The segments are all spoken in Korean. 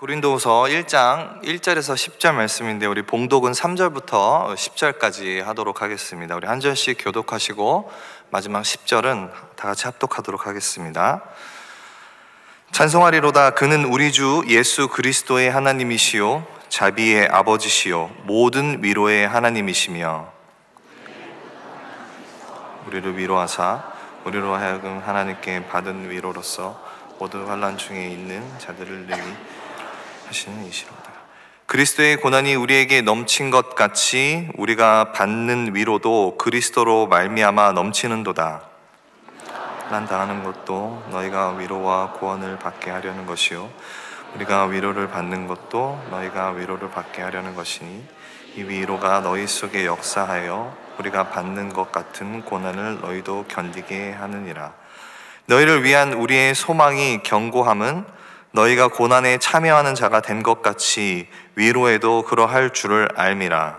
고린도후서 1장 1절에서 10절 말씀인데 우리 봉독은 3절부터 10절까지 하도록 하겠습니다. 우리 한 절씩 교독하시고 마지막 10절은 다 같이 합독하도록 하겠습니다. 찬송하리로다. 그는 우리 주 예수 그리스도의 하나님이시요 자비의 아버지시요 모든 위로의 하나님이시며 우리를 위로하사 우리로 하여금 하나님께 받은 위로로서 모든 환난 중에 있는 자들을 내게 하시는 이시로다. 그리스도의 고난이 우리에게 넘친 것 같이 우리가 받는 위로도 그리스도로 말미암아 넘치는도다. 난 당하는 것도 너희가 위로와 구원을 받게 하려는 것이요 우리가 위로를 받는 것도 너희가 위로를 받게 하려는 것이니 이 위로가 너희 속에 역사하여 우리가 받는 것 같은 고난을 너희도 견디게 하느니라. 너희를 위한 우리의 소망이 견고함은 너희가 고난에 참여하는 자가 된 것 같이 위로에도 그러할 줄을 알미라.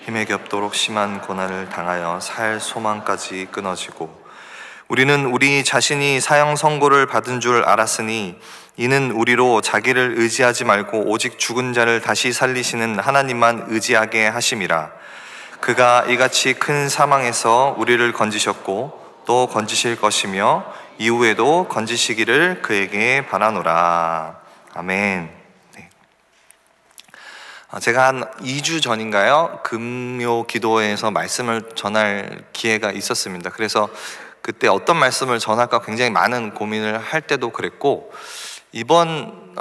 힘에 겹도록 심한 고난을 당하여 살 소망까지 끊어지고 우리는 우리 자신이 사형 선고를 받은 줄 알았으니 이는 우리로 자기를 의지하지 말고 오직 죽은 자를 다시 살리시는 하나님만 의지하게 하심이라. 그가 이같이 큰 사망에서 우리를 건지셨고 또 건지실 것이며 이후에도 건지시기를 그에게 바라노라. 아멘. 네. 제가 한 2주 전인가요? 금요 기도회에서 말씀을 전할 기회가 있었습니다. 그래서 그때 어떤 말씀을 전할까 굉장히 많은 고민을 할 때도 그랬고 이번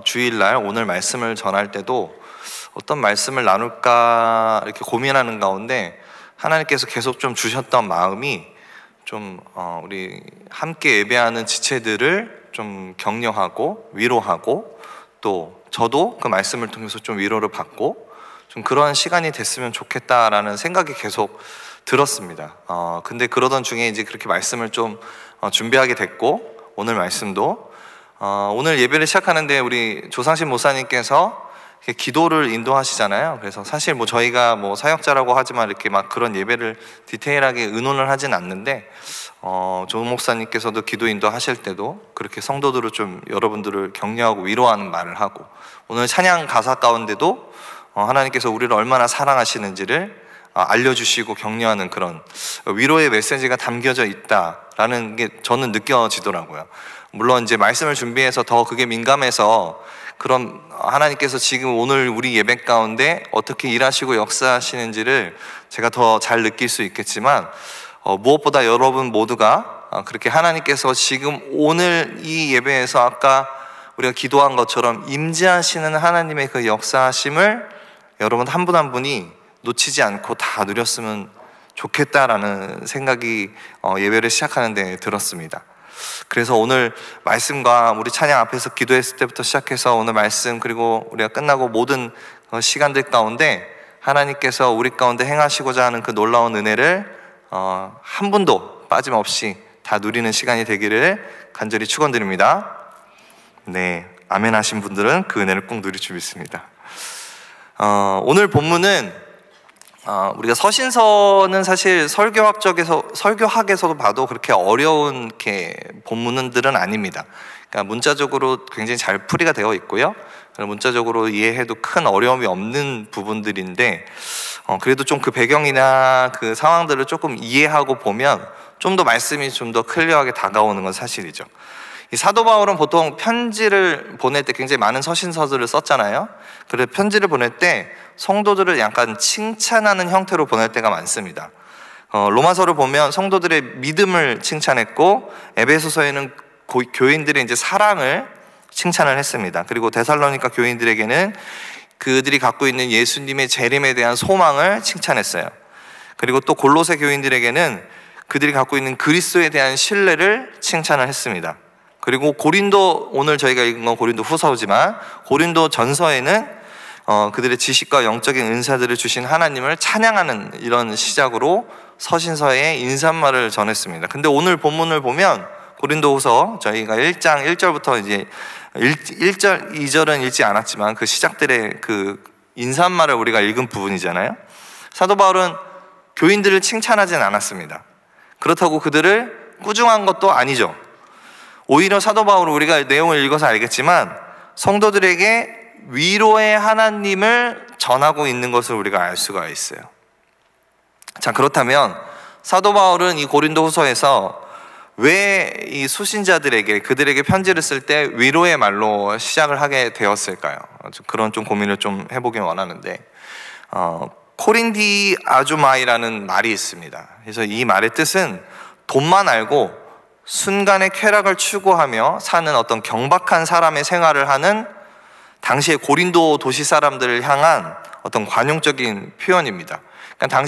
주일날 오늘 말씀을 전할 때도 어떤 말씀을 나눌까 이렇게 고민하는 가운데 하나님께서 계속 좀 주셨던 마음이 좀 우리 함께 예배하는 지체들을 좀 격려하고 위로하고 또 저도 그 말씀을 통해서 좀 위로를 받고 좀 그런 시간이 됐으면 좋겠다라는 생각이 계속 들었습니다. 근데 그러던 중에 이제 그렇게 말씀을 좀 준비하게 됐고 오늘 말씀도 오늘 예배를 시작하는데 우리 조상신 목사님께서 기도를 인도하시잖아요. 그래서 사실 뭐 저희가 뭐 사역자라고 하지만 이렇게 막 그런 예배를 디테일하게 의논을 하진 않는데 조 목사님께서도 기도 인도하실 때도 그렇게 성도들을 좀 여러분들을 격려하고 위로하는 말을 하고 오늘 찬양 가사 가운데도 하나님께서 우리를 얼마나 사랑하시는지를 알려주시고 격려하는 그런 위로의 메시지가 담겨져 있다라는 게 저는 느껴지더라고요. 물론 이제 말씀을 준비해서 더 그게 민감해서 그럼 하나님께서 지금 오늘 우리 예배 가운데 어떻게 일하시고 역사하시는지를 제가 더 잘 느낄 수 있겠지만 무엇보다 여러분 모두가 그렇게 하나님께서 지금 오늘 이 예배에서 아까 우리가 기도한 것처럼 임재하시는 하나님의 그 역사하심을 여러분 한 분 한 분이 놓치지 않고 다 누렸으면 좋겠다라는 생각이 예배를 시작하는 데 들었습니다. 그래서 오늘 말씀과 우리 찬양 앞에서 기도했을 때부터 시작해서 오늘 말씀 그리고 우리가 끝나고 모든 시간들 가운데 하나님께서 우리 가운데 행하시고자 하는 그 놀라운 은혜를 한 분도 빠짐없이 다 누리는 시간이 되기를 간절히 축원드립니다. 네, 아멘 하신 분들은 그 은혜를 꼭 누릴 줄 믿습니다. 오늘 본문은 우리가 서신서는 사실 설교학에서도 봐도 그렇게 어려운 이렇게 본문들은 아닙니다. 그러니까 문자적으로 굉장히 잘 풀이가 되어 있고요. 문자적으로 이해해도 큰 어려움이 없는 부분들인데 그래도 좀 그 배경이나 그 상황들을 조금 이해하고 보면 좀 더 말씀이 좀 더 클리어하게 다가오는 건 사실이죠. 이 사도 바울은 보통 편지를 보낼 때 굉장히 많은 서신서들을 썼잖아요. 그래서 편지를 보낼 때 성도들을 약간 칭찬하는 형태로 보낼 때가 많습니다. 로마서를 보면 성도들의 믿음을 칭찬했고 에베소서에는 교인들의 이제 사랑을 칭찬을 했습니다. 그리고 데살로니가 교인들에게는 그들이 갖고 있는 예수님의 재림에 대한 소망을 칭찬했어요. 그리고 또 골로새 교인들에게는 그들이 갖고 있는 그리스도에 대한 신뢰를 칭찬을 했습니다. 그리고 고린도, 오늘 저희가 읽은 건 고린도 후서지만 고린도 전서에는 그들의 지식과 영적인 은사들을 주신 하나님을 찬양하는 이런 시작으로 서신서에 인사말을 전했습니다. 근데 오늘 본문을 보면 고린도 후서 저희가 1장 1절부터 이제 1절, 2절은 읽지 않았지만 그 시작들의 그 인사말을 우리가 읽은 부분이잖아요. 사도 바울은 교인들을 칭찬하진 않았습니다. 그렇다고 그들을 꾸중한 것도 아니죠. 오히려 사도 바울은 우리가 내용을 읽어서 알겠지만 성도들에게 위로의 하나님을 전하고 있는 것을 우리가 알 수가 있어요. 자, 그렇다면 사도 바울은 이 고린도 후서에서 왜 이 수신자들에게, 그들에게 편지를 쓸 때 위로의 말로 시작을 하게 되었을까요? 그런 좀 고민을 좀 해보긴 원하는데, 코린디 아주마이라는 말이 있습니다. 그래서 이 말의 뜻은 돈만 알고 순간의 쾌락을 추구하며 사는 어떤 경박한 사람의 생활을 하는 당시의 고린도 도시 사람들을 향한 어떤 관용적인 표현입니다. 그러니까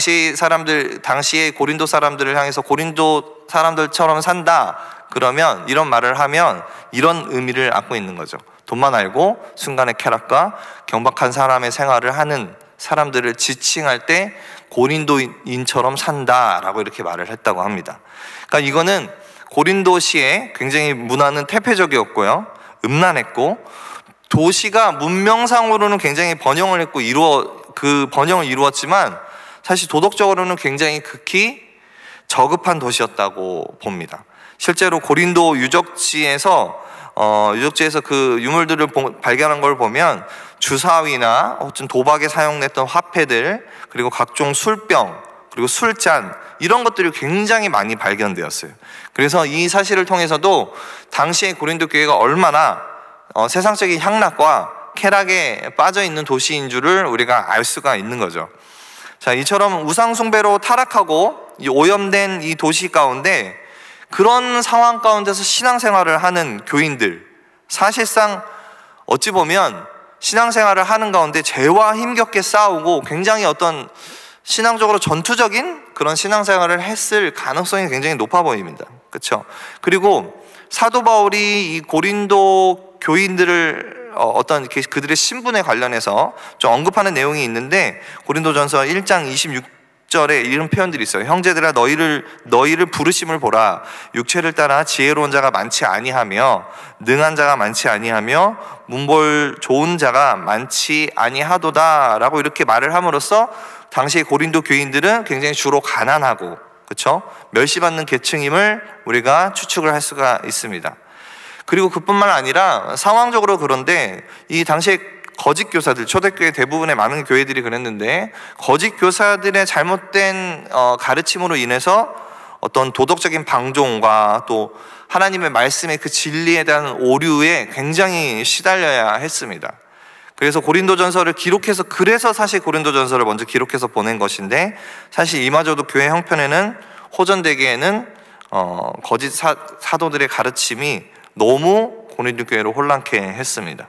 당시의 고린도 사람들을 향해서 고린도 사람들처럼 산다, 그러면 이런 말을 하면 이런 의미를 안고 있는 거죠. 돈만 알고 순간의 쾌락과 경박한 사람의 생활을 하는 사람들을 지칭할 때 고린도인처럼 산다라고 이렇게 말을 했다고 합니다. 그러니까 이거는 고린도시의 굉장히 문화는 태폐적이었고요, 음란했고, 도시가 문명상으로는 굉장히 번영을 했고 그 번영을 이루었지만 사실 도덕적으로는 굉장히 극히 저급한 도시였다고 봅니다. 실제로 고린도 유적지에서 그 유물들을 발견한 걸 보면 주사위나 어떤 도박에 사용됐던 화폐들, 그리고 각종 술병, 그리고 술잔, 이런 것들이 굉장히 많이 발견되었어요. 그래서 이 사실을 통해서도 당시의 고린도 교회가 얼마나 세상적인 향락과 쾌락에 빠져 있는 도시인 줄을 우리가 알 수가 있는 거죠. 자, 이처럼 우상 숭배로 타락하고 오염된 이 도시 가운데 그런 상황 가운데서 신앙생활을 하는 교인들, 사실상 어찌 보면 신앙생활을 하는 가운데 죄와 힘겹게 싸우고 굉장히 어떤 신앙적으로 전투적인 그런 신앙생활을 했을 가능성이 굉장히 높아 보입니다. 그렇죠? 그리고 사도 바울이 이 고린도 교인들을 어떤 그들의 신분에 관련해서 좀 언급하는 내용이 있는데, 고린도전서 1장 26절에 이런 표현들이 있어요. 형제들아, 너희를 부르심을 보라. 육체를 따라 지혜로운 자가 많지 아니하며 능한 자가 많지 아니하며 문벌 좋은 자가 많지 아니하도다 라고 이렇게 말을 함으로써 당시 고린도 교인들은 굉장히 주로 가난하고, 그렇죠? 멸시받는 계층임을 우리가 추측을 할 수가 있습니다. 그리고 그뿐만 아니라 상황적으로 그런데 이 당시에 거짓 교사들, 초대교회 대부분의 많은 교회들이 그랬는데 거짓 교사들의 잘못된 가르침으로 인해서 어떤 도덕적인 방종과 또 하나님의 말씀의 그 진리에 대한 오류에 굉장히 시달려야 했습니다. 그래서 그래서 사실 고린도전서를 먼저 기록해서 보낸 것인데, 사실 이마저도 교회 형편에는 호전되기에는 거짓 사도들의 가르침이 너무 고린도 교회를 혼란케 했습니다.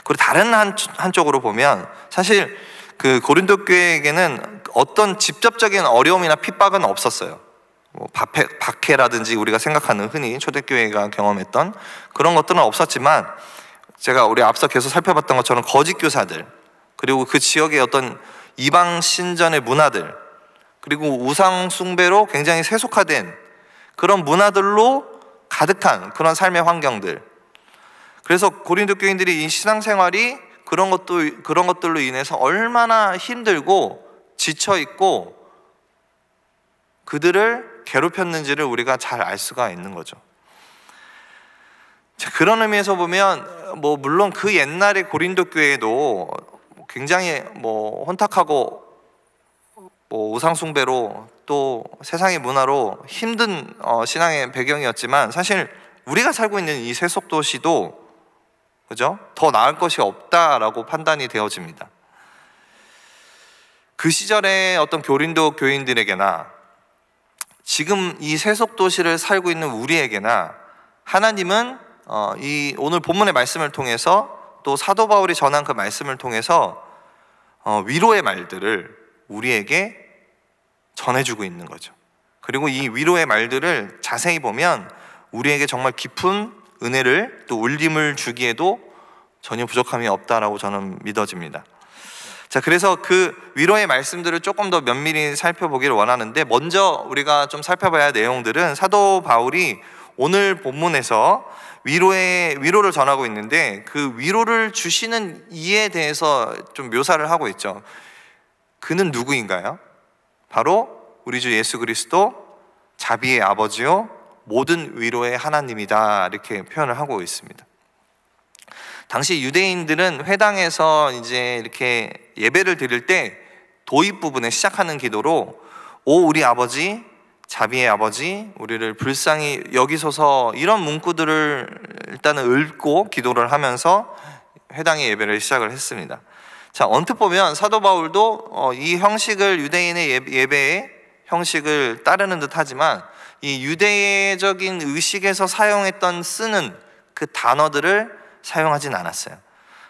그리고 다른 한쪽으로 보면 사실 그 고린도 교회에게는 어떤 직접적인 어려움이나 핍박은 없었어요. 박해라든지 우리가 생각하는 흔히 초대교회가 경험했던 그런 것들은 없었지만, 우리 앞서 계속 살펴봤던 것처럼 거짓 교사들, 그리고 그 지역의 어떤 이방 신전의 문화들, 그리고 우상 숭배로 굉장히 세속화된 그런 문화들로 가득한 그런 삶의 환경들. 그래서 고린도 교인들이 이 신앙생활이 그런 것들로 인해서 얼마나 힘들고 지쳐 있고 그들을 괴롭혔는지를 우리가 잘 알 수가 있는 거죠. 자, 그런 의미에서 보면 물론 그 옛날의 고린도 교회도 굉장히 혼탁하고 우상 숭배로 또 세상의 문화로 힘든 신앙의 배경이었지만, 사실 우리가 살고 있는 이 세속 도시도, 그죠? 더 나을 것이 없다라고 판단이 되어집니다. 그 시절의 어떤 고린도 교인들에게나 지금 이 세속 도시를 살고 있는 우리에게나 하나님은 이 오늘 본문의 말씀을 통해서 또 사도 바울이 전한 그 말씀을 통해서 위로의 말들을 우리에게 전해주고 있는 거죠. 그리고 이 위로의 말들을 자세히 보면 우리에게 정말 깊은 은혜를 또 울림을 주기에도 전혀 부족함이 없다라고 저는 믿어집니다. 자, 그래서 그 위로의 말씀들을 조금 더 면밀히 살펴보기를 원하는데, 먼저 우리가 좀 살펴봐야 할 내용들은 사도 바울이 오늘 본문에서 위로를 전하고 있는데, 그 위로를 주시는 이에 대해서 좀 묘사를 하고 있죠. 그는 누구인가요? 바로 우리 주 예수 그리스도 자비의 아버지요 모든 위로의 하나님이다, 이렇게 표현을 하고 있습니다. 당시 유대인들은 회당에서 이제 이렇게 예배를 드릴 때 도입 부분에 시작하는 기도로 오 우리 아버지, 자비의 아버지, 우리를 불쌍히 여기소서, 이런 문구들을 일단은 읽고 기도를 하면서 회당의 예배를 시작을 했습니다. 자, 언뜻 보면 사도 바울도 이 형식을, 유대인의 예배의 형식을 따르는 듯 하지만 이 유대적인 의식에서 쓰는 그 단어들을 사용하진 않았어요.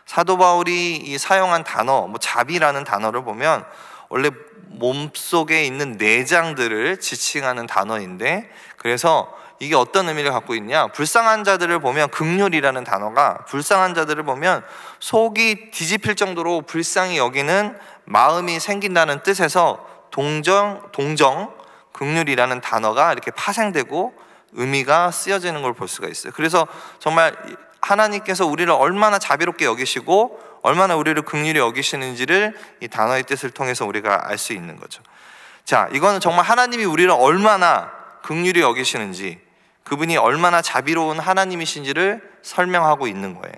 사도 바울이 이 사용한 단어, 자비라는 단어를 보면 원래 몸속에 있는 내장들을 지칭하는 단어인데, 그래서 이게 어떤 의미를 갖고 있냐, 불쌍한 자들을 보면, 긍휼이라는 단어가 불쌍한 자들을 보면 속이 뒤집힐 정도로 불쌍히 여기는 마음이 생긴다는 뜻에서 동정, 긍휼이라는 단어가 이렇게 파생되고 의미가 쓰여지는 걸 볼 수가 있어요. 그래서 정말 하나님께서 우리를 얼마나 자비롭게 여기시고 얼마나 우리를 긍휼히 여기시는지를 이 단어의 뜻을 통해서 우리가 알 수 있는 거죠. 자, 이거는 정말 하나님이 우리를 얼마나 긍휼히 여기시는지, 그분이 얼마나 자비로운 하나님이신지를 설명하고 있는 거예요.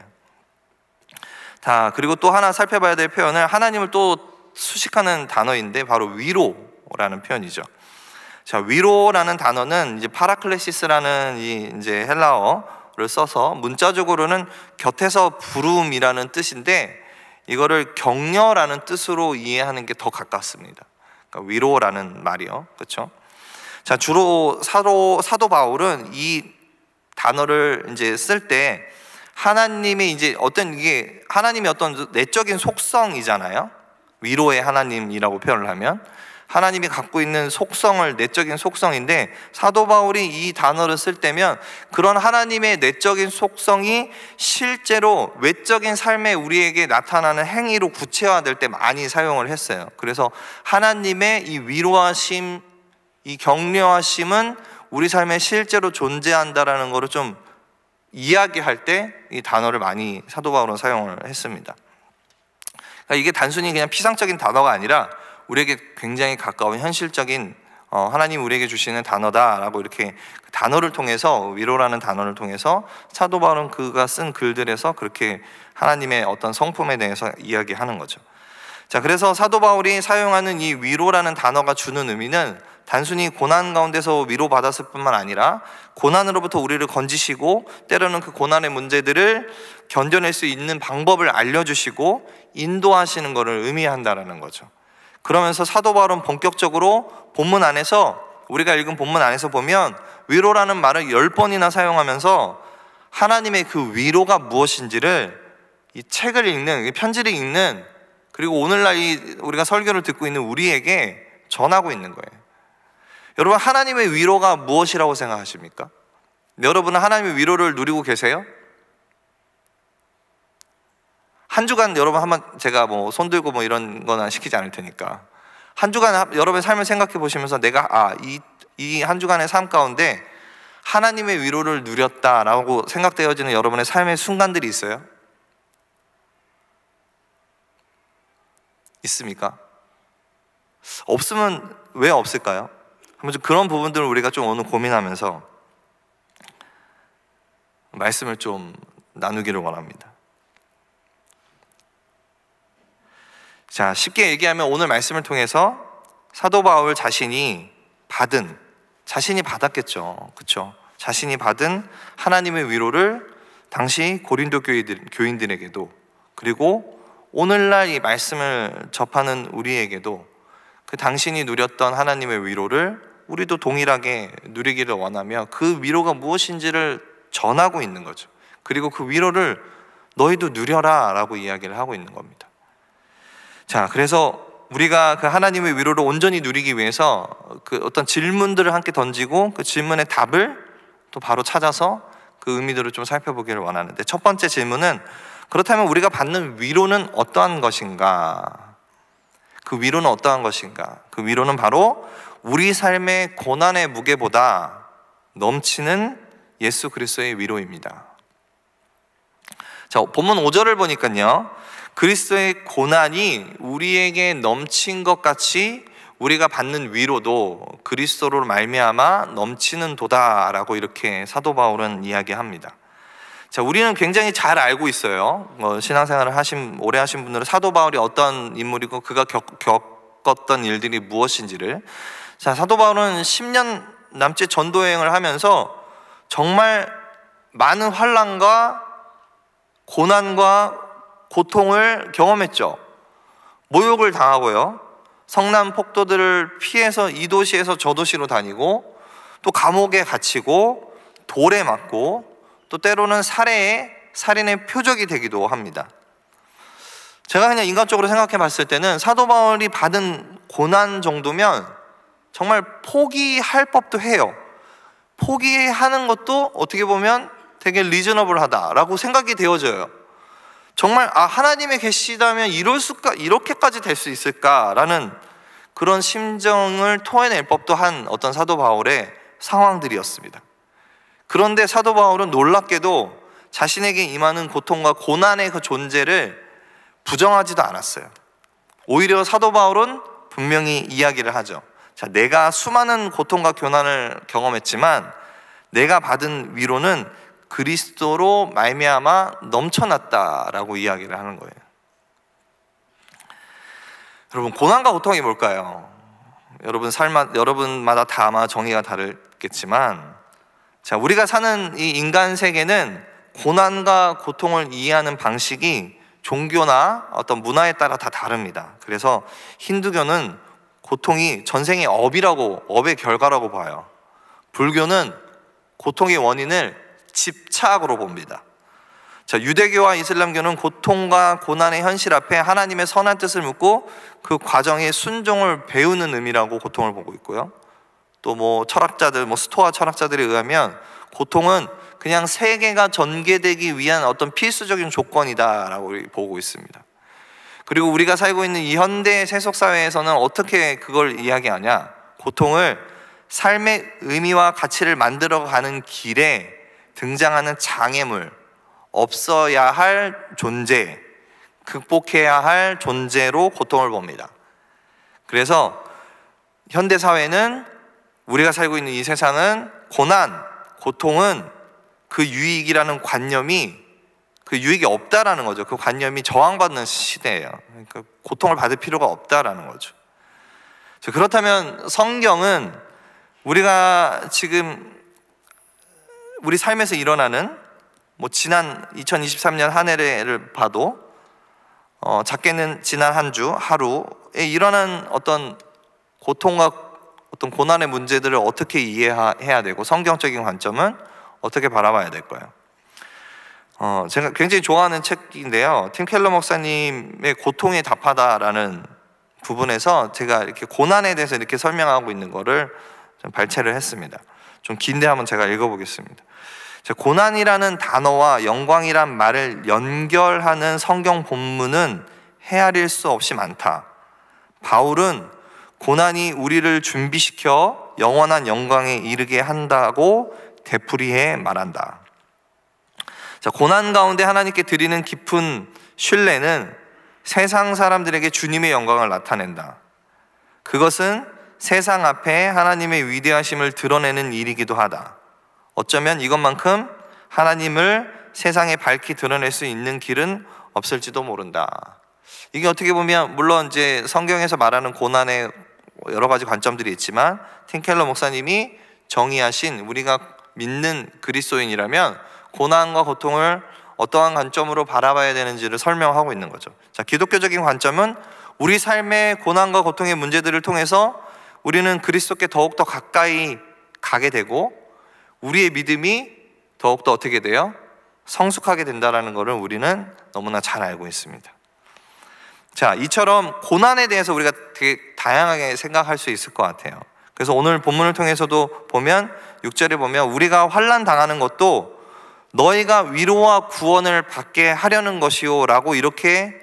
자, 그리고 또 하나 살펴봐야 될 표현은 하나님을 또 수식하는 단어인데 바로 위로라는 표현이죠. 자, 위로라는 단어는 이제 파라클레시스라는 이제 헬라어를 써서 문자적으로는 곁에서 부름이라는 뜻인데, 이거를 격려라는 뜻으로 이해하는 게 더 가깝습니다. 그러니까 위로라는 말이요, 그렇죠? 자, 주로 사도 바울은 이 단어를 이제 쓸 때 하나님의 이제 하나님의 어떤 내적인 속성이잖아요. 위로의 하나님이라고 표현을 하면 하나님이 갖고 있는 속성을, 내적인 속성인데, 사도 바울이 이 단어를 쓸 때면 그런 하나님의 내적인 속성이 실제로 외적인 삶에 우리에게 나타나는 행위로 구체화될 때 많이 사용을 했어요. 그래서 하나님의 이 위로하심, 이 격려하심은 우리 삶에 실제로 존재한다라는 것을 좀 이야기할 때 이 단어를 많이 사도 바울은 사용을 했습니다. 그러니까 이게 단순히 그냥 피상적인 단어가 아니라 우리에게 굉장히 가까운 현실적인 하나님 우리에게 주시는 단어다라고, 이렇게 단어를 통해서, 위로라는 단어를 통해서 사도 바울은 그가 쓴 글들에서 그렇게 하나님의 어떤 성품에 대해서 이야기하는 거죠. 자, 그래서 사도 바울이 사용하는 이 위로라는 단어가 주는 의미는 단순히 고난 가운데서 위로받았을 뿐만 아니라 고난으로부터 우리를 건지시고 때로는 그 고난의 문제들을 견뎌낼 수 있는 방법을 알려주시고 인도하시는 것을 의미한다라는 거죠. 그러면서 사도 바울은 본격적으로 본문 안에서, 우리가 읽은 본문 안에서 보면 위로라는 말을 10번이나 사용하면서 하나님의 그 위로가 무엇인지를 이 책을 읽는, 편지를 읽는, 그리고 오늘날 우리가 설교를 듣고 있는 우리에게 전하고 있는 거예요. 여러분, 하나님의 위로가 무엇이라고 생각하십니까? 여러분은 하나님의 위로를 누리고 계세요? 한 주간 여러분 한번, 제가 손 들고 이런 거는 시키지 않을 테니까 한 주간 여러분의 삶을 생각해 보시면서 내가 이 한 주간의 삶 가운데 하나님의 위로를 누렸다라고 생각되어지는 여러분의 삶의 순간들이 있어요? 있습니까? 없으면 왜 없을까요? 한번 좀 그런 부분들을 우리가 좀 오늘 고민하면서 말씀을 좀 나누기를 원합니다. 자, 쉽게 얘기하면 오늘 말씀을 통해서 사도 바울 자신이 받았겠죠, 그렇죠? 자신이 받은 하나님의 위로를 당시 고린도 교인들에게도, 그리고 오늘날 이 말씀을 접하는 우리에게도 그 당신이 누렸던 하나님의 위로를 우리도 동일하게 누리기를 원하며 그 위로가 무엇인지를 전하고 있는 거죠. 그리고 그 위로를 너희도 누려라 라고 이야기를 하고 있는 겁니다. 자, 그래서 우리가 그 하나님의 위로를 온전히 누리기 위해서 그 어떤 질문들을 함께 던지고 그 질문의 답을 또 바로 찾아서 그 의미들을 좀 살펴보기를 원하는데, 첫 번째 질문은, 그렇다면 우리가 받는 위로는 어떠한 것인가? 그 위로는 어떠한 것인가? 그 위로는 바로 우리 삶의 고난의 무게보다 넘치는 예수 그리스도의 위로입니다. 자, 본문 5절을 보니까요, 그리스도의 고난이 우리에게 넘친 것 같이 우리가 받는 위로도 그리스도로 말미암아 넘치는 도다라고 이렇게 사도 바울은 이야기합니다. 자, 우리는 굉장히 잘 알고 있어요. 신앙생활을 오래 하신 분들은 사도 바울이 어떤 인물이고 그가 겪었던 일들이 무엇인지를. 자, 사도 바울은 10년 남짓 전도 여행을 하면서 정말 많은 환난과 고난과 고통을 경험했죠. 모욕을 당하고요, 성난 폭도들을 피해서 이 도시에서 저 도시로 다니고, 또 감옥에 갇히고 돌에 맞고, 또 때로는 살인의 표적이 되기도 합니다. 제가 그냥 인간적으로 생각해 봤을 때는 사도 바울이 받은 고난 정도면 정말 포기할 법도 해요. 포기하는 것도 어떻게 보면 되게 리즈너블하다라고 생각이 되어져요. 정말 하나님의 계시다면 이렇게까지 될 수 있을까라는 그런 심정을 토해낼 법도 한 어떤 사도 바울의 상황들이었습니다. 그런데 사도 바울은 놀랍게도 자신에게 임하는 고통과 고난의 그 존재를 부정하지도 않았어요. 오히려 사도 바울은 분명히 이야기를 하죠. 자, 내가 수많은 고통과 고난을 경험했지만 내가 받은 위로는 그리스도로 말미암아 넘쳐났다라고 이야기를 하는 거예요. 여러분, 고난과 고통이 뭘까요? 여러분마다 다 아마 정의가 다르겠지만, 자, 우리가 사는 이 인간 세계는 고난과 고통을 이해하는 방식이 종교나 어떤 문화에 따라 다 다릅니다. 그래서 힌두교는 고통이 전생의 업의 결과라고 봐요. 불교는 고통의 원인을 집착으로 봅니다. 자, 유대교와 이슬람교는 고통과 고난의 현실 앞에 하나님의 선한 뜻을 묻고 그 과정의 순종을 배우는 의미라고 고통을 보고 있고요. 또 스토아 철학자들에 의하면 고통은 그냥 세계가 전개되기 위한 어떤 필수적인 조건이다라고 보고 있습니다. 그리고 우리가 살고 있는 이 현대 세속 사회에서는 어떻게 그걸 이야기하냐? 고통을 삶의 의미와 가치를 만들어가는 길에 등장하는 장애물, 없어야 할 존재, 극복해야 할 존재로 고통을 봅니다. 그래서 현대 사회는, 우리가 살고 있는 이 세상은 고통은 그 유익이라는 관념이, 그 유익이 없다라는 거죠. 그 관념이 저항받는 시대예요. 그러니까 고통을 받을 필요가 없다라는 거죠. 그렇다면 성경은 우리가 지금 우리 삶에서 일어나는 지난 2023년 한 해를 봐도 작게는 지난 한 주 하루에 일어난 어떤 고통과 어떤 고난의 문제들을 어떻게 이해해야 되고, 성경적인 관점은 어떻게 바라봐야 될까요? 제가 굉장히 좋아하는 책인데요, 팀 켈러 목사님의 고통에 답하다라는 부분에서 제가 이렇게 고난에 대해서 이렇게 설명하고 있는 거를 좀 발췌를 했습니다. 좀 긴데 한번 제가 읽어보겠습니다. 고난이라는 단어와 영광이란 말을 연결하는 성경 본문은 헤아릴 수 없이 많다. 바울은 고난이 우리를 준비시켜 영원한 영광에 이르게 한다고 되풀이해 말한다. 자, 고난 가운데 하나님께 드리는 깊은 신뢰는 세상 사람들에게 주님의 영광을 나타낸다. 그것은 세상 앞에 하나님의 위대하심을 드러내는 일이기도 하다. 어쩌면 이것만큼 하나님을 세상에 밝히 드러낼 수 있는 길은 없을지도 모른다. 이게 어떻게 보면 물론 이제 성경에서 말하는 고난의 여러 가지 관점들이 있지만, 팀 켈러 목사님이 정의하신, 우리가 믿는 그리스도인이라면 고난과 고통을 어떠한 관점으로 바라봐야 되는지를 설명하고 있는 거죠. 자, 기독교적인 관점은 우리 삶의 고난과 고통의 문제들을 통해서 우리는 그리스도께 더욱더 가까이 가게 되고, 우리의 믿음이 더욱더 어떻게 돼요? 성숙하게 된다는 것을 우리는 너무나 잘 알고 있습니다. 자, 이처럼 고난에 대해서 우리가 되게 다양하게 생각할 수 있을 것 같아요. 그래서 오늘 본문을 통해서도 보면 6절에 보면 우리가 환난 당하는 것도 너희가 위로와 구원을 받게 하려는 것이요 라고 이렇게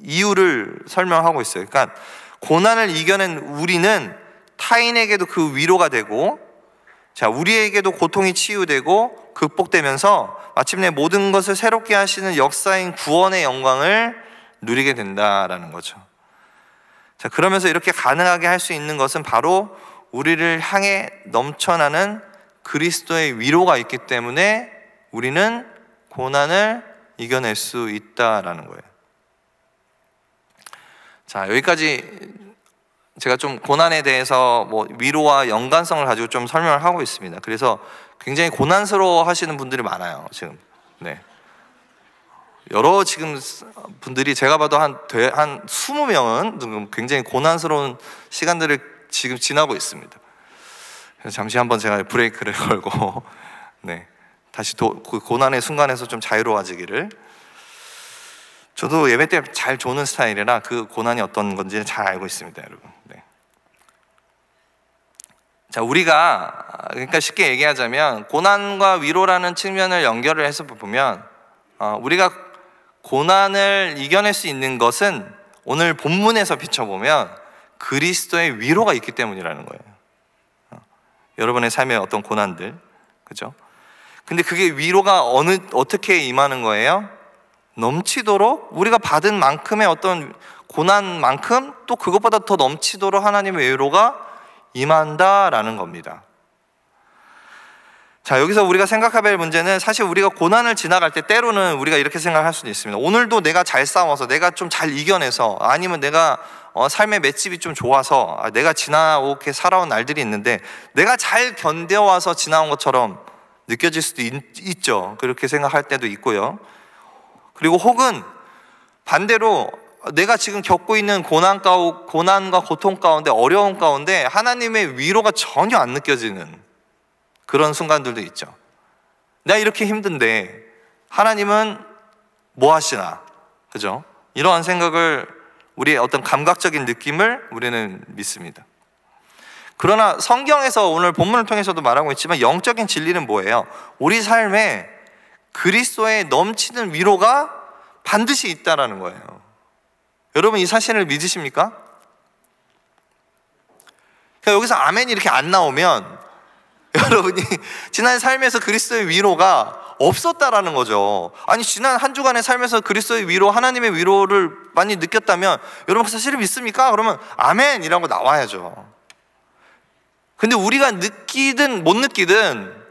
이유를 설명하고 있어요. 그러니까 고난을 이겨낸 우리는 타인에게도 그 위로가 되고, 자, 우리에게도 고통이 치유되고 극복되면서 마침내 모든 것을 새롭게 하시는 역사인 구원의 영광을 누리게 된다라는 거죠. 자, 그러면서 이렇게 가능하게 할 수 있는 것은 바로 우리를 향해 넘쳐나는 그리스도의 위로가 있기 때문에 우리는 고난을 이겨낼 수 있다라는 거예요. 자, 여기까지 제가 좀 고난에 대해서 위로와 연관성을 가지고 좀 설명을 하고 있습니다. 그래서 굉장히 고난스러워 하시는 분들이 많아요, 지금. 네. 여러 지금 분들이 제가 봐도 한 20명은 굉장히 고난스러운 시간들을 지금 지나고 있습니다. 그래서 잠시 한번 제가 브레이크를 걸고, 네. 다시 그 고난의 순간에서 좀 자유로워지기를. 저도 예배 때 잘 조는 스타일이라 그 고난이 어떤 건지 잘 알고 있습니다, 여러분. 네. 자, 그러니까 쉽게 얘기하자면 고난과 위로라는 측면을 연결을 해서 보면 우리가 고난을 이겨낼 수 있는 것은 오늘 본문에서 비춰보면 그리스도의 위로가 있기 때문이라는 거예요. 여러분의 삶의 어떤 고난들, 그죠? 근데 그게 위로가 어떻게 임하는 거예요? 넘치도록 우리가 받은 만큼의 어떤 고난만큼 또 그것보다 더 넘치도록 하나님의 위로가 임한다라는 겁니다. 자, 여기서 우리가 생각해야 할 문제는 사실 우리가 고난을 지나갈 때 때로는 우리가 이렇게 생각할 수도 있습니다. 오늘도 내가 잘 싸워서 내가 좀 잘 이겨내서 아니면 내가 삶의 맷집이 좀 좋아서 내가 지나오게 살아온 날들이 있는데 내가 잘 견뎌와서 지나온 것처럼 느껴질 수도 있죠. 그렇게 생각할 때도 있고요. 그리고 혹은 반대로 내가 지금 겪고 있는 고난과 고통 가운데, 어려움 가운데 하나님의 위로가 전혀 안 느껴지는 그런 순간들도 있죠. 내가 이렇게 힘든데 하나님은 뭐 하시나? 그죠? 이러한 생각을, 우리의 어떤 감각적인 느낌을 우리는 믿습니다. 그러나 성경에서 오늘 본문을 통해서도 말하고 있지만 영적인 진리는 뭐예요? 우리 삶에 그리스도의 넘치는 위로가 반드시 있다라는 거예요. 여러분, 이 사실을 믿으십니까? 그러니까 여기서 아멘이 이렇게 안 나오면 여러분이 지난 삶에서 그리스도의 위로가 없었다라는 거죠. 아니, 지난 한 주간의 삶에서 그리스도의 위로, 하나님의 위로를 많이 느꼈다면 여러분 그 사실을 믿습니까? 그러면 아멘이라고 나와야죠. 근데 우리가 느끼든 못 느끼든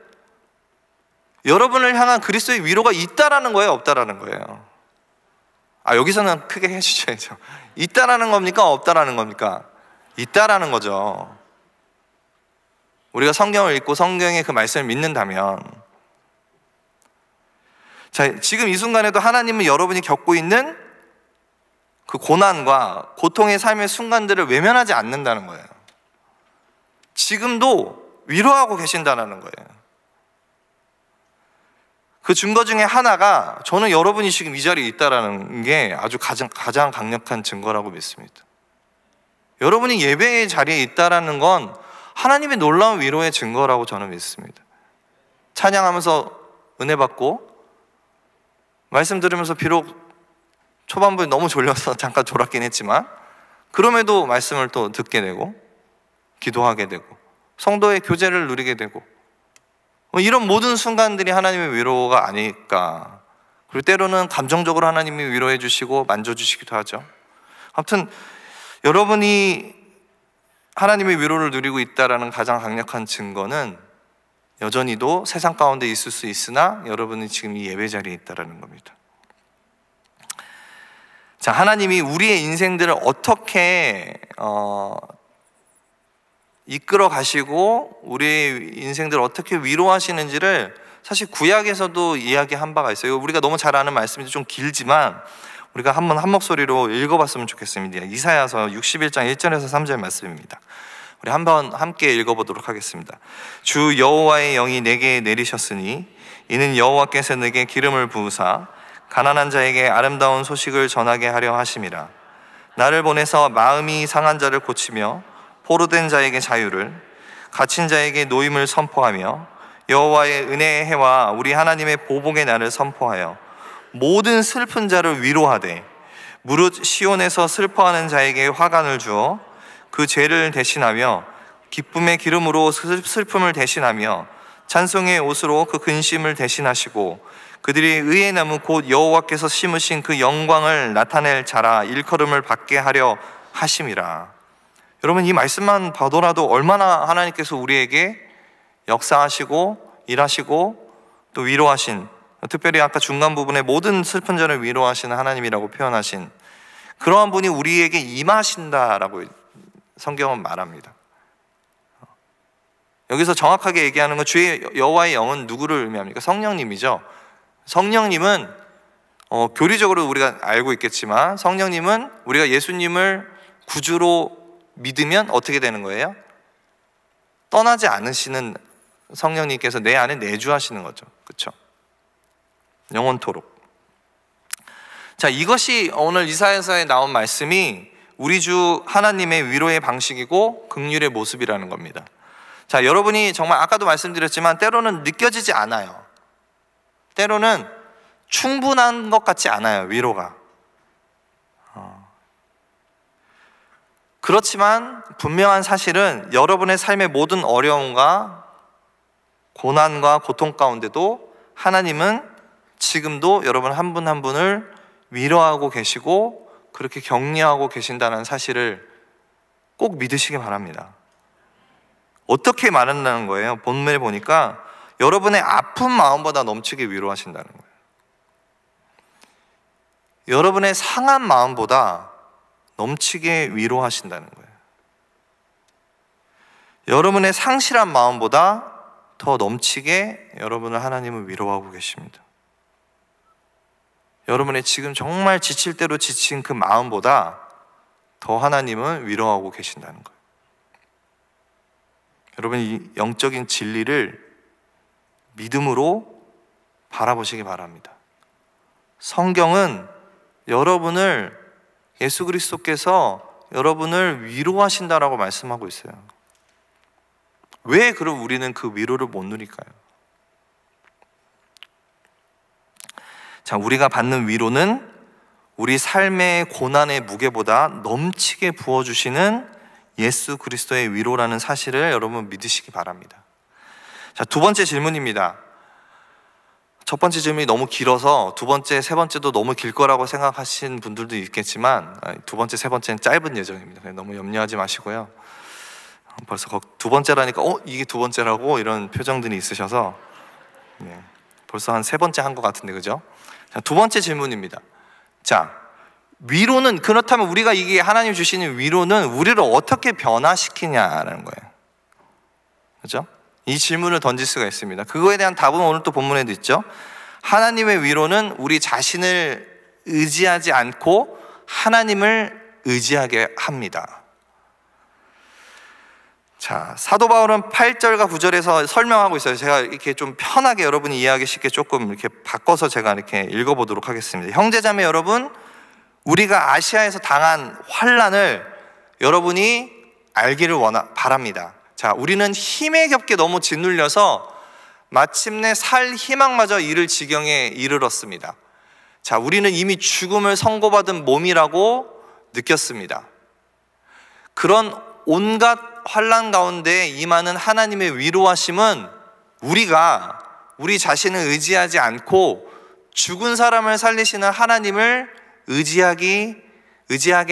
여러분을 향한 그리스도의 위로가 있다라는 거예요, 없다라는 거예요? 여기서는 크게 해주셔야죠. 있다라는 겁니까? 없다라는 겁니까? 있다라는 거죠. 우리가 성경을 읽고 성경의 그 말씀을 믿는다면, 자, 지금 이 순간에도 하나님은 여러분이 겪고 있는 그 고난과 고통의 삶의 순간들을 외면하지 않는다는 거예요. 지금도 위로하고 계신다는 거예요. 그 증거 중에 하나가, 저는 여러분이 지금 이 자리에 있다는 게 아주 가장 강력한 증거라고 믿습니다. 여러분이 예배의 자리에 있다는 건 하나님의 놀라운 위로의 증거라고 저는 믿습니다. 찬양하면서 은혜 받고, 말씀 들으면서 비록 초반부에 너무 졸려서 잠깐 졸았긴 했지만 그럼에도 말씀을 또 듣게 되고 기도하게 되고 성도의 교제를 누리게 되고, 이런 모든 순간들이 하나님의 위로가 아닐까. 그리고 때로는 감정적으로 하나님이 위로해 주시고 만져주시기도 하죠. 아무튼 여러분이 하나님의 위로를 누리고 있다는 가장 강력한 증거는 여전히도 세상 가운데 있을 수 있으나 여러분이 지금 이 예배 자리에 있다는 겁니다. 자, 하나님이 우리의 인생들을 어떻게 이끌어 가시고 우리의 인생들을 어떻게 위로하시는지를 사실 구약에서도 이야기한 바가 있어요. 우리가 너무 잘 아는 말씀인데 좀 길지만 우리가 한번 한 목소리로 읽어봤으면 좋겠습니다. 이사야서 61장 1절에서 3절 말씀입니다. 우리 한번 함께 읽어보도록 하겠습니다. 주 여호와의 영이 내게 내리셨으니 이는 여호와께서 내게 기름을 부으사 가난한 자에게 아름다운 소식을 전하게 하려 하심이라. 나를 보내서 마음이 상한 자를 고치며 포로된 자에게 자유를, 갇힌 자에게 노임을 선포하며 여호와의 은혜의 해와 우리 하나님의 보복의 날을 선포하여 모든 슬픈 자를 위로하되 무릇 시온에서 슬퍼하는 자에게 화관을 주어 그 죄를 대신하며 기쁨의 기름으로 슬픔을 대신하며 찬송의 옷으로 그 근심을 대신하시고 그들이 의의 나무 곧 여호와께서 심으신 그 영광을 나타낼 자라 일컬음을 받게 하려 하심이라. 여러분, 이 말씀만 봐도라도 얼마나 하나님께서 우리에게 역사하시고 일하시고 또 위로하신, 특별히 아까 중간 부분에 모든 슬픈 자를 위로하시는 하나님이라고 표현하신 그러한 분이 우리에게 임하신다라고 성경은 말합니다. 여기서 정확하게 얘기하는 건 주의 여호와의 영은 누구를 의미합니까? 성령님이죠. 성령님은 교리적으로 우리가 알고 있겠지만 성령님은 우리가 예수님을 구주로 믿으면 어떻게 되는 거예요? 떠나지 않으시는 성령님께서 내 안에 내주하시는 거죠. 그렇죠? 영원토록. 자, 이것이 오늘 이사야서에 나온 말씀이 우리 주 하나님의 위로의 방식이고 긍휼의 모습이라는 겁니다. 자, 여러분이 정말 아까도 말씀드렸지만 때로는 느껴지지 않아요. 때로는 충분한 것 같지 않아요, 위로가. 그렇지만 분명한 사실은 여러분의 삶의 모든 어려움과 고난과 고통 가운데도 하나님은 지금도 여러분 한 분 한 분을 위로하고 계시고 그렇게 격려하고 계신다는 사실을 꼭 믿으시기 바랍니다. 어떻게 말한다는 거예요? 본문에 보니까 여러분의 아픈 마음보다 넘치게 위로하신다는 거예요. 여러분의 상한 마음보다 넘치게 위로하신다는 거예요. 여러분의 상실한 마음보다 더 넘치게 여러분을 하나님은 위로하고 계십니다. 여러분의 지금 정말 지칠 대로 지친 그 마음보다 더 하나님은 위로하고 계신다는 거예요. 여러분, 이 영적인 진리를 믿음으로 바라보시기 바랍니다. 성경은 여러분을 예수 그리스도께서 여러분을 위로하신다라고 말씀하고 있어요. 왜 그럼 우리는 그 위로를 못 누릴까요? 자, 우리가 받는 위로는 우리 삶의 고난의 무게보다 넘치게 부어주시는 예수 그리스도의 위로라는 사실을 여러분 믿으시기 바랍니다. 자, 두 번째 질문입니다. 첫 번째 질문이 너무 길어서 두 번째, 세 번째도 너무 길 거라고 생각하신 분들도 있겠지만 두 번째, 세 번째는 짧은 예정입니다. 너무 염려하지 마시고요. 벌써 두 번째라니까 이게 두 번째라고 이런 표정들이 있으셔서 벌써 한 세 번째 한 것 같은데, 그죠? 자, 두 번째 질문입니다. 자, 위로는, 그렇다면 우리가 이게 하나님 주시는 위로는 우리를 어떻게 변화시키냐라는 거예요. 그죠? 이 질문을 던질 수가 있습니다. 그거에 대한 답은 오늘 또 본문에도 있죠. 하나님의 위로는 우리 자신을 의지하지 않고 하나님을 의지하게 합니다. 자, 사도 바울은 8절과 9절에서 설명하고 있어요. 제가 이렇게 좀 편하게 여러분이 이해하기 쉽게 조금 이렇게 바꿔서 제가 이렇게 읽어보도록 하겠습니다. 형제자매 여러분, 우리가 아시아에서 당한 환난을 여러분이 알기를 바랍니다. 자, 우리는 힘에 겹게 너무 짓눌려서 마침내 살 희망마저 잃을 지경에 이르렀습니다. 자, 우리는 이미 죽음을 선고받은 몸이라고 느꼈습니다. 그런 온갖 환난 가운데 임하는 하나님의 위로하심은 우리가 우리 자신을 의지하지 않고 죽은 사람을 살리시는 하나님을 의지하게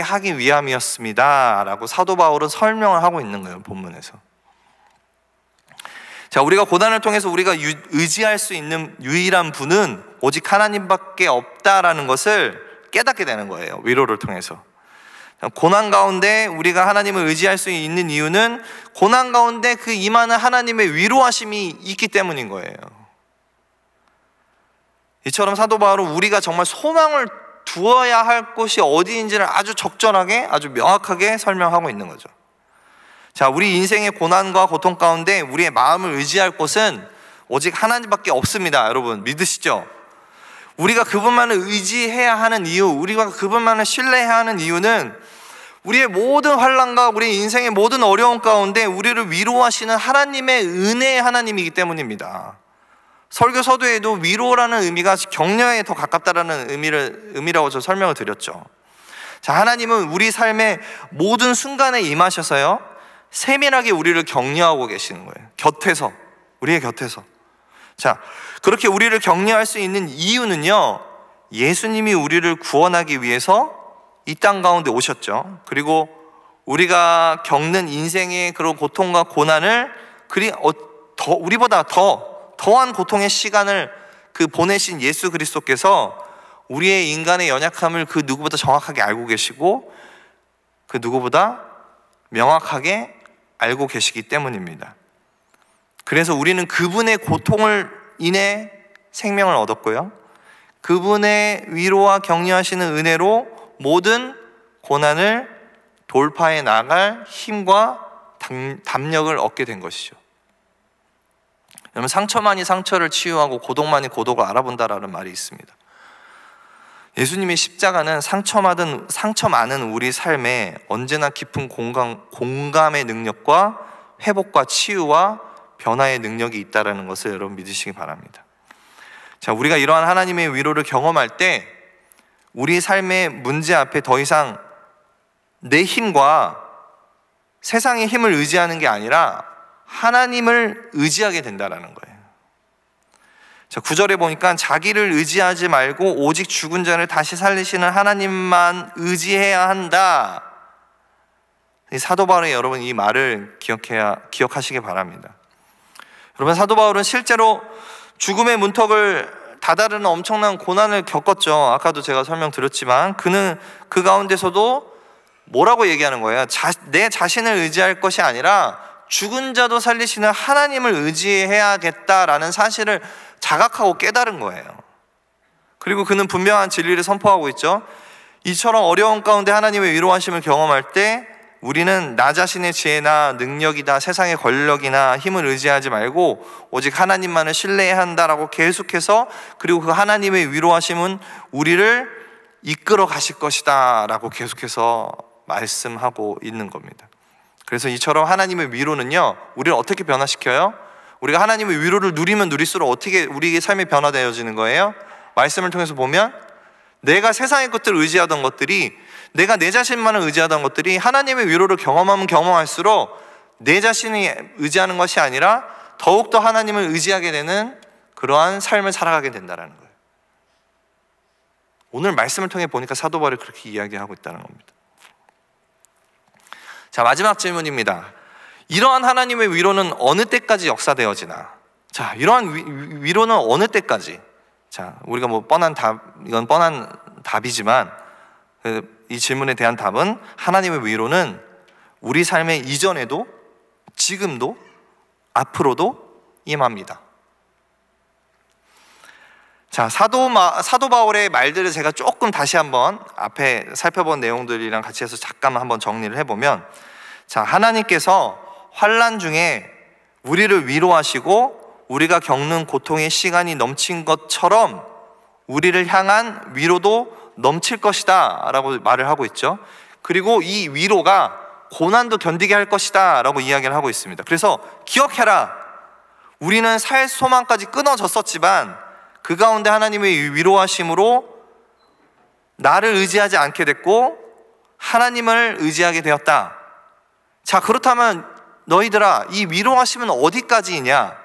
하기 위함이었습니다 라고 사도 바울은 설명을 하고 있는 거예요, 본문에서. 자, 우리가 고난을 통해서 우리가 의지할 수 있는 유일한 분은 오직 하나님밖에 없다라는 것을 깨닫게 되는 거예요, 위로를 통해서. 고난 가운데 우리가 하나님을 의지할 수 있는 이유는 고난 가운데 그 임하는 하나님의 위로하심이 있기 때문인 거예요. 이처럼 사도 바울은 우리가 정말 소망을 두어야 할 곳이 어디인지를 아주 적절하게, 아주 명확하게 설명하고 있는 거죠. 자, 우리 인생의 고난과 고통 가운데 우리의 마음을 의지할 곳은 오직 하나님밖에 없습니다. 여러분 믿으시죠? 우리가 그분만을 의지해야 하는 이유, 우리가 그분만을 신뢰해야 하는 이유는 우리의 모든 환난과 우리 인생의 모든 어려움 가운데 우리를 위로하시는 하나님의 은혜의 하나님이기 때문입니다. 설교 서두에도 위로라는 의미가 격려에 더 가깝다라는 의미라고 저 설명을 드렸죠. 자, 하나님은 우리 삶의 모든 순간에 임하셔서요, 세밀하게 우리를 격려하고 계시는 거예요. 곁에서, 우리의 곁에서. 자, 그렇게 우리를 격려할 수 있는 이유는요, 예수님이 우리를 구원하기 위해서 이 땅 가운데 오셨죠. 그리고 우리가 겪는 인생의 그런 고통과 고난을 우리보다 더한 고통의 시간을 보내신 예수 그리스도께서 우리의 인간의 연약함을 그 누구보다 정확하게 알고 계시고 그 누구보다 명확하게 알고 계시기 때문입니다. 그래서 우리는 그분의 고통을 인해 생명을 얻었고요, 그분의 위로와 격려하시는 은혜로 모든 고난을 돌파해 나갈 힘과 담력을 얻게 된 것이죠. 여러분, 상처만이 상처를 치유하고 고독만이 고독을 알아본다라는 말이 있습니다. 예수님의 십자가는 상처 많은 우리 삶에 언제나 깊은 공감의 능력과 회복과 치유와 변화의 능력이 있다는 것을 여러분 믿으시기 바랍니다. 자, 우리가 이러한 하나님의 위로를 경험할 때 우리 삶의 문제 앞에 더 이상 내 힘과 세상의 힘을 의지하는 게 아니라 하나님을 의지하게 된다는 거예요. 자, 9절에 보니까 자기를 의지하지 말고 오직 죽은 자를 다시 살리시는 하나님만 의지해야 한다. 사도 바울의 여러분 이 말을 기억하시기 바랍니다. 여러분, 사도 바울은 실제로 죽음의 문턱을 다다르는 엄청난 고난을 겪었죠. 아까도 제가 설명드렸지만 그는 그 가운데서도 뭐라고 얘기하는 거예요? 내 자신을 의지할 것이 아니라 죽은 자도 살리시는 하나님을 의지해야겠다라는 사실을 자각하고 깨달은 거예요. 그리고 그는 분명한 진리를 선포하고 있죠. 이처럼 어려운 가운데 하나님의 위로하심을 경험할 때 우리는 나 자신의 지혜나 능력이나 세상의 권력이나 힘을 의지하지 말고 오직 하나님만을 신뢰해야 한다라고 계속해서, 그리고 그 하나님의 위로하심은 우리를 이끌어 가실 것이다 라고 계속해서 말씀하고 있는 겁니다. 그래서 이처럼 하나님의 위로는요, 우리를 어떻게 변화시켜요? 우리가 하나님의 위로를 누리면 누릴수록 어떻게 우리의 삶이 변화되어지는 거예요? 말씀을 통해서 보면 내가 세상의 것들을 의지하던 것들이, 내가 내 자신만을 의지하던 것들이 하나님의 위로를 경험하면 경험할수록 내 자신이 의지하는 것이 아니라 더욱더 하나님을 의지하게 되는 그러한 삶을 살아가게 된다는 거예요. 오늘 말씀을 통해 보니까 사도 바울이 그렇게 이야기하고 있다는 겁니다. 자, 마지막 질문입니다. 이러한 하나님의 위로는 어느 때까지 역사되어지나? 자, 이러한 위로는 어느 때까지? 자, 우리가 이건 뻔한 답이지만 이 질문에 대한 답은 하나님의 위로는 우리 삶의 이전에도 지금도 앞으로도 임합니다. 자, 사도 바울의 말들을 제가 조금 다시 한번 앞에 살펴본 내용들이랑 같이 해서 잠깐 한번 정리를 해보면, 자, 하나님께서 환난 중에 우리를 위로하시고 우리가 겪는 고통의 시간이 넘친 것처럼 우리를 향한 위로도 넘칠 것이다 라고 말을 하고 있죠. 그리고 이 위로가 고난도 견디게 할 것이다 라고 이야기를 하고 있습니다. 그래서 기억해라, 우리는 살 소망까지 끊어졌었지만 그 가운데 하나님의 위로하심으로 나를 의지하지 않게 됐고 하나님을 의지하게 되었다. 자, 그렇다면 너희들아, 이 위로하심은 어디까지이냐?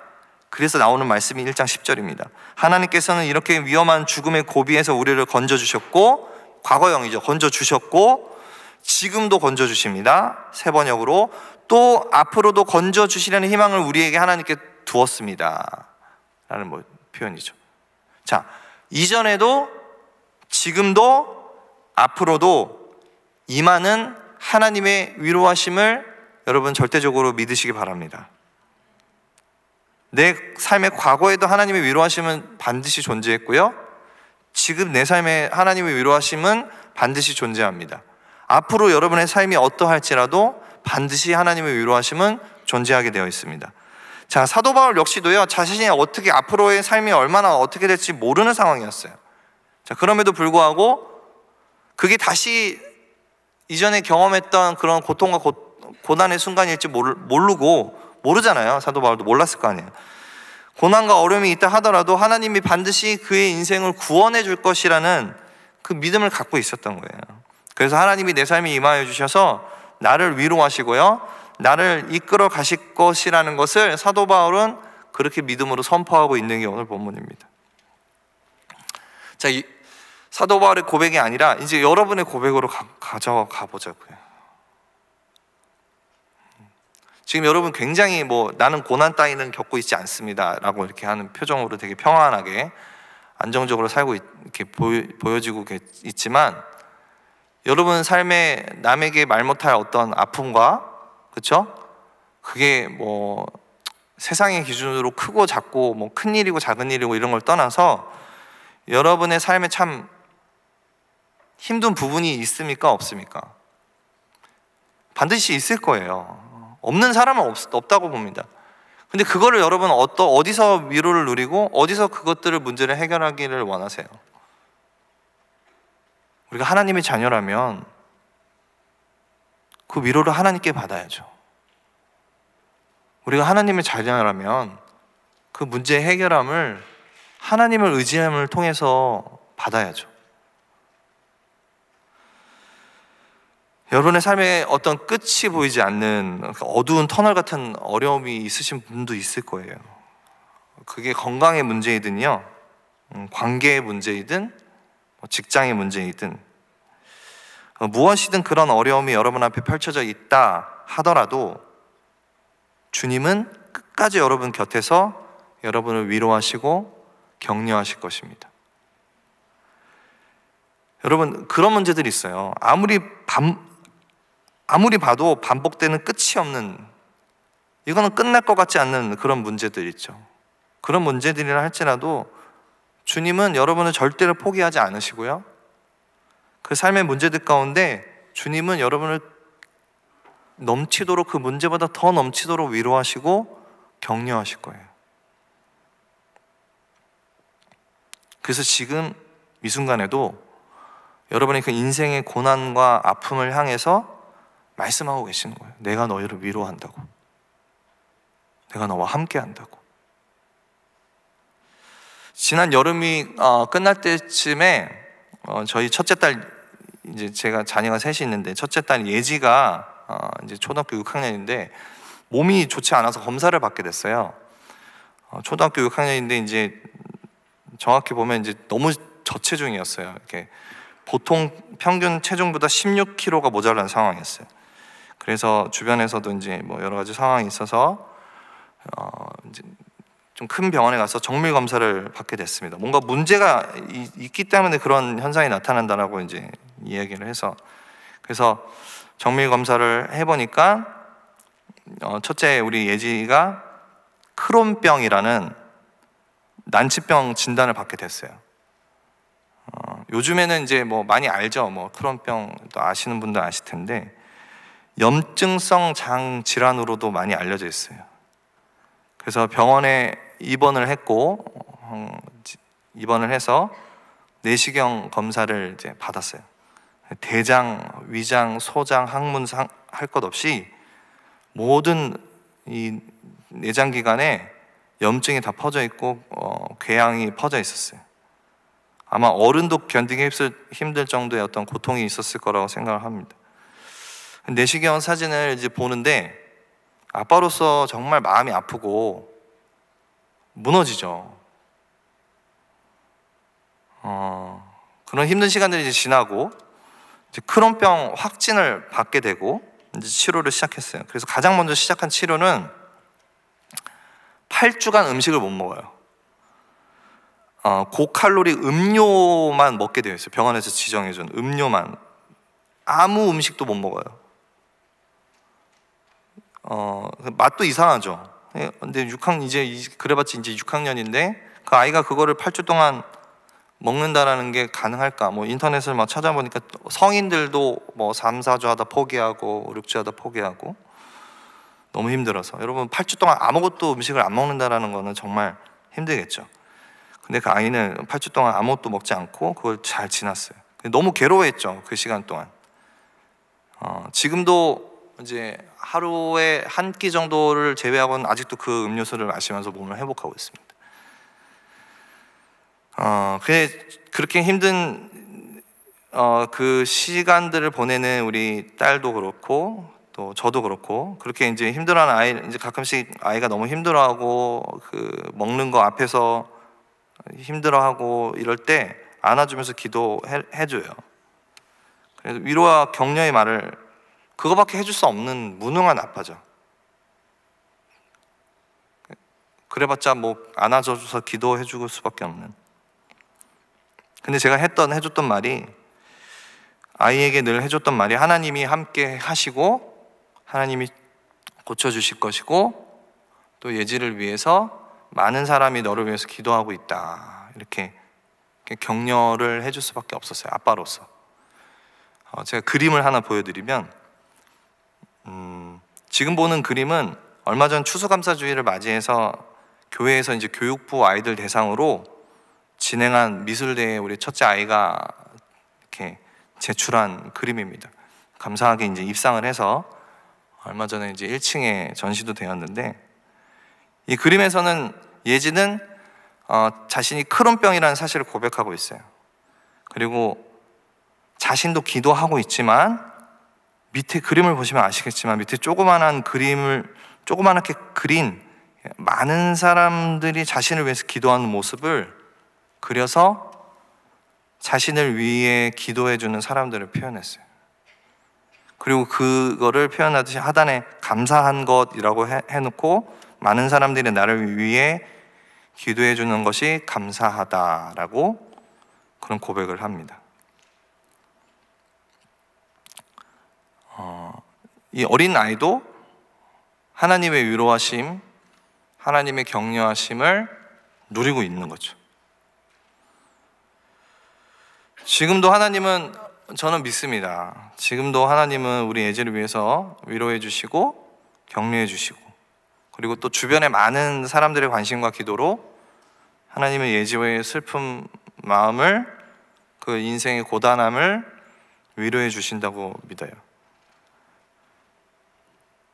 그래서 나오는 말씀이 1장 10절입니다. 하나님께서는 이렇게 위험한 죽음의 고비에서 우리를 건져주셨고, 과거형이죠. 건져주셨고 지금도 건져주십니다. 세 번역으로 또 앞으로도 건져주시려는 희망을 우리에게 하나님께 두었습니다 라는 표현이죠. 자, 이전에도 지금도 앞으로도 임하는 하나님의 위로하심을 여러분 절대적으로 믿으시기 바랍니다. 내 삶의 과거에도 하나님의 위로하심은 반드시 존재했고요, 지금 내 삶에 하나님의 위로하심은 반드시 존재합니다. 앞으로 여러분의 삶이 어떠할지라도 반드시 하나님의 위로하심은 존재하게 되어 있습니다. 자, 사도 바울 역시도요, 자신이 어떻게 앞으로의 삶이 얼마나 어떻게 될지 모르는 상황이었어요. 자, 그럼에도 불구하고 그게 다시 이전에 경험했던 그런 고통과 고난의 순간일지 모르잖아요. 사도 바울도 몰랐을 거 아니에요. 고난과 어려움이 있다 하더라도 하나님이 반드시 그의 인생을 구원해 줄 것이라는 그 믿음을 갖고 있었던 거예요. 그래서 하나님이 내 삶에 임하여 주셔서 나를 위로하시고요, 나를 이끌어 가실 것이라는 것을 사도 바울은 그렇게 믿음으로 선포하고 있는 게 오늘 본문입니다. 자, 사도 바울의 고백이 아니라 이제 여러분의 고백으로 가져가 보자고요. 지금 여러분 굉장히 나는 고난 따위는 겪고 있지 않습니다 라고 이렇게 하는 표정으로 되게 평안하게 안정적으로 살고 이렇게 보여지고 있지만, 여러분 삶에 남에게 말 못할 어떤 아픔과, 그렇죠? 그게 세상의 기준으로 크고 작고 큰 일이고 작은 일이고 이런 걸 떠나서 여러분의 삶에 참 힘든 부분이 있습니까? 없습니까? 반드시 있을 거예요. 없는 사람은 없다고 봅니다. 근데 그거를 여러분 어디서 위로를 누리고 어디서 그것들을 문제를 해결하기를 원하세요? 우리가 하나님의 자녀라면 그 위로를 하나님께 받아야죠. 우리가 하나님의 자녀라면 그 문제의 해결함을 하나님을 의지함을 통해서 받아야죠. 여러분의 삶에 어떤 끝이 보이지 않는 어두운 터널 같은 어려움이 있으신 분도 있을 거예요. 그게 건강의 문제이든요, 관계의 문제이든 직장의 문제이든 무엇이든 그런 어려움이 여러분 앞에 펼쳐져 있다 하더라도 주님은 끝까지 여러분 곁에서 여러분을 위로하시고 격려하실 것입니다. 여러분, 그런 문제들이 있어요. 아무리 봐도 반복되는 끝이 없는, 이거는 끝날 것 같지 않는 그런 문제들 있죠. 그런 문제들이라 할지라도 주님은 여러분을 절대로 포기하지 않으시고요, 그 삶의 문제들 가운데 주님은 여러분을 넘치도록, 그 문제보다 더 넘치도록 위로하시고 격려하실 거예요. 그래서 지금 이 순간에도 여러분의 그 인생의 고난과 아픔을 향해서 말씀하고 계시는 거예요. 내가 너희를 위로한다고. 내가 너와 함께 한다고. 지난 여름이 끝날 때쯤에 저희 첫째 딸, 이제 제가 자녀가 셋이 있는데 첫째 딸 예지가 이제 초등학교 6학년인데 몸이 좋지 않아서 검사를 받게 됐어요. 초등학교 6학년인데 이제 정확히 보면 이제 너무 저체중이었어요. 이렇게 보통 평균 체중보다 16kg가 모자란 상황이었어요. 그래서 주변에서도 이제 여러 가지 상황이 있어서 이제 좀 큰 병원에 가서 정밀 검사를 받게 됐습니다. 뭔가 문제가 있기 때문에 그런 현상이 나타난다라고 이제 이야기를 해서, 그래서 정밀 검사를 해보니까 첫째 우리 예지가 크론병이라는 난치병 진단을 받게 됐어요. 요즘에는 이제 많이 알죠. 크론병 또 아시는 분들 아실 텐데 염증성 장 질환으로도 많이 알려져 있어요. 그래서 병원에 입원을 했고 입원을 해서 내시경 검사를 이제 받았어요. 대장, 위장, 소장, 항문 할 것 없이 모든 이 내장 기관에 염증이 다 퍼져 있고 궤양이 퍼져 있었어요. 아마 어른도 견디기 힘들 정도의 어떤 고통이 있었을 거라고 생각을 합니다. 내시경 사진을 이제 보는데 아빠로서 정말 마음이 아프고 무너지죠. 그런 힘든 시간들이 이제 지나고 이제 크론병 확진을 받게 되고 이제 치료를 시작했어요. 그래서 가장 먼저 시작한 치료는 8주간 음식을 못 먹어요. 고칼로리 음료만 먹게 되어 있어요. 병원에서 지정해준 음료만. 아무 음식도 못 먹어요. 맛도 이상하죠. 근데 이제 그래봤자 이제 6학년인데 그 아이가 그거를 8주 동안 먹는다라는 게 가능할까? 인터넷을 막 찾아보니까 성인들도 3, 4주 하다 포기하고 5, 6주 하다 포기하고 너무 힘들어서. 여러분 8주 동안 아무것도 음식을 안 먹는다라는 거는 정말 힘들겠죠. 근데 그 아이는 8주 동안 아무것도 먹지 않고 그걸 잘 지났어요. 너무 괴로워했죠. 그 시간 동안. 지금도 이제 하루에 한 끼 정도를 제외하고는 아직도 그 음료수를 마시면서 몸을 회복하고 있습니다. 그렇게 힘든 그 시간들을 보내는 우리 딸도 그렇고 또 저도 그렇고 그렇게 이제 힘들어하는 아이, 이제 가끔씩 아이가 너무 힘들어하고 그 먹는 거 앞에서 힘들어하고 이럴 때 안아주면서 기도해줘요. 그래서 위로와 격려의 말을 그거밖에 해줄 수 없는 무능한 아빠죠. 그래봤자 뭐 안아줘서 기도해줄 수밖에 없는. 근데 제가 해줬던 말이, 아이에게 늘 해줬던 말이, 하나님이 함께 하시고 하나님이 고쳐주실 것이고 또 예지를 위해서 많은 사람이 너를 위해서 기도하고 있다, 이렇게 격려를 해줄 수밖에 없었어요, 아빠로서. 제가 그림을 하나 보여드리면, 지금 보는 그림은 얼마 전 추수감사주의를 맞이해서 교회에서 이제 교육부 아이들 대상으로 진행한 미술대회에 우리 첫째 아이가 이렇게 제출한 그림입니다. 감사하게 이제 입상을 해서 얼마 전에 이제 1층에 전시도 되었는데, 이 그림에서는 예지는 자신이 크론병이라는 사실을 고백하고 있어요. 그리고 자신도 기도하고 있지만, 밑에 그림을 보시면 아시겠지만 밑에 조그만하게 그린 많은 사람들이 자신을 위해서 기도하는 모습을 그려서 자신을 위해 기도해주는 사람들을 표현했어요. 그리고 그거를 표현하듯이 하단에 감사한 것이라고 해놓고, 많은 사람들이 나를 위해 기도해주는 것이 감사하다라고 그런 고백을 합니다. 이 어린 아이도 하나님의 위로하심, 하나님의 격려하심을 누리고 있는 거죠. 지금도 하나님은, 저는 믿습니다, 지금도 하나님은 우리 예지를 위해서 위로해 주시고 격려해 주시고, 그리고 또 주변의 많은 사람들의 관심과 기도로 하나님의 예지의 슬픈 마음을, 그 인생의 고단함을 위로해 주신다고 믿어요.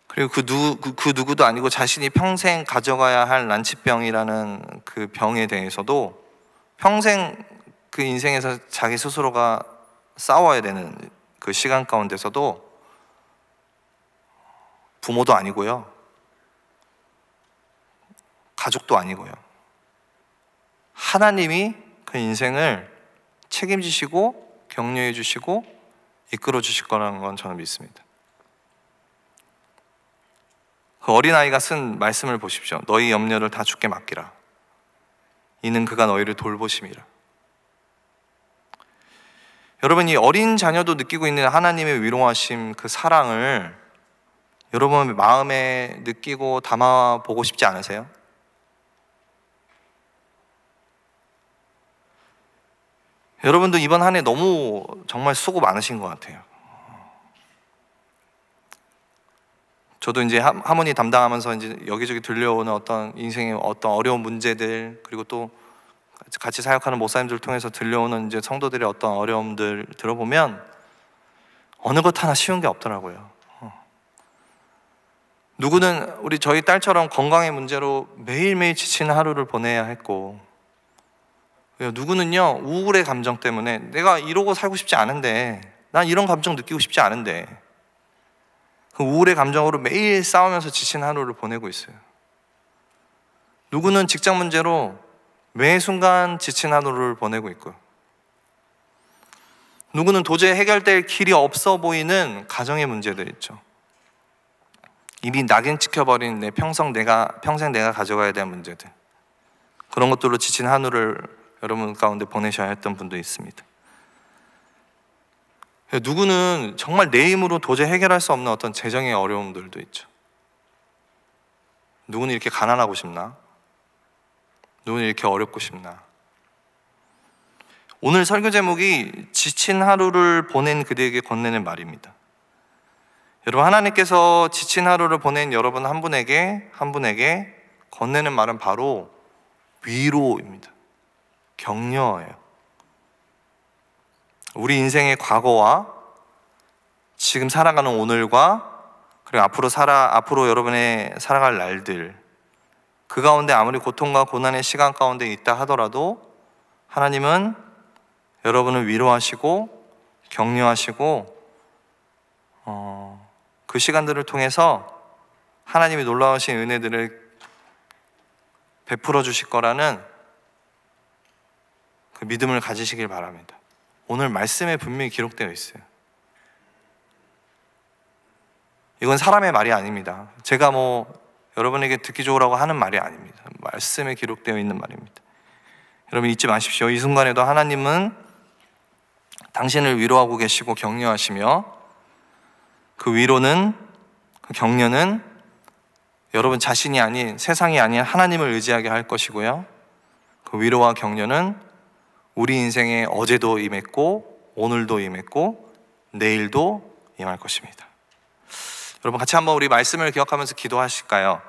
그리고 그 누구도 아니고 자신이 평생 가져가야 할 난치병이라는 그 병에 대해서도 평생 그 인생에서 자기 스스로가 싸워야 되는 그 시간 가운데서도 부모도 아니고요, 가족도 아니고요, 하나님이 그 인생을 책임지시고 격려해 주시고 이끌어 주실 거라는 건 저는 믿습니다. 그 어린아이가 쓴 말씀을 보십시오. 너희 염려를 다 주께 맡기라. 이는 그가 너희를 돌보심이라. 여러분, 이 어린 자녀도 느끼고 있는 하나님의 위로하심, 그 사랑을 여러분 마음에 느끼고 담아보고 싶지 않으세요? 여러분도 이번 한 해 너무 정말 수고 많으신 것 같아요. 저도 이제 하모니 담당하면서 이제 여기저기 들려오는 어떤 인생의 어떤 어려운 문제들, 그리고 또 같이 사역하는 목사님들 통해서 들려오는 이제 성도들의 어떤 어려움들 들어보면 어느 것 하나 쉬운 게 없더라고요. 누구는 저희 딸처럼 건강의 문제로 매일매일 지친 하루를 보내야 했고, 누구는요 우울의 감정 때문에 내가 이러고 살고 싶지 않은데, 난 이런 감정 느끼고 싶지 않은데, 그 우울의 감정으로 매일 싸우면서 지친 하루를 보내고 있어요. 누구는 직장 문제로 매 순간 지친 하루를 보내고 있고요. 누구는 도저히 해결될 길이 없어 보이는 가정의 문제들 있죠. 이미 낙인 찍혀버린 평생 내가 가져가야 될 문제들, 그런 것들로 지친 하루를 여러분 가운데 보내셔야 했던 분도 있습니다. 누구는 정말 내 힘으로 도저히 해결할 수 없는 어떤 재정의 어려움들도 있죠. 누구는 이렇게 가난하고 싶나? 누구는 이렇게 어렵고 싶나? 오늘 설교 제목이 지친 하루를 보낸 그대에게 건네는 말입니다. 여러분, 하나님께서 지친 하루를 보낸 여러분 한 분에게 건네는 말은 바로 위로입니다. 격려예요. 우리 인생의 과거와 지금 살아가는 오늘과, 그리고 앞으로 여러분의 살아갈 날들, 그 가운데 아무리 고통과 고난의 시간 가운데 있다 하더라도 하나님은 여러분을 위로하시고 격려하시고 그 시간들을 통해서 하나님이 놀라우신 은혜들을 베풀어 주실 거라는 그 그 믿음을 가지시길 바랍니다. 오늘 말씀에 분명히 기록되어 있어요. 이건 사람의 말이 아닙니다. 제가 여러분에게 듣기 좋으라고 하는 말이 아닙니다. 말씀에 기록되어 있는 말입니다. 여러분 잊지 마십시오. 이 순간에도 하나님은 당신을 위로하고 계시고 격려하시며, 그 위로는, 그 격려는 여러분 자신이 아닌, 세상이 아닌 하나님을 의지하게 할 것이고요, 그 위로와 격려는 우리 인생에 어제도 임했고 오늘도 임했고 내일도 임할 것입니다. 여러분 같이 한번 우리 말씀을 기억하면서 기도하실까요?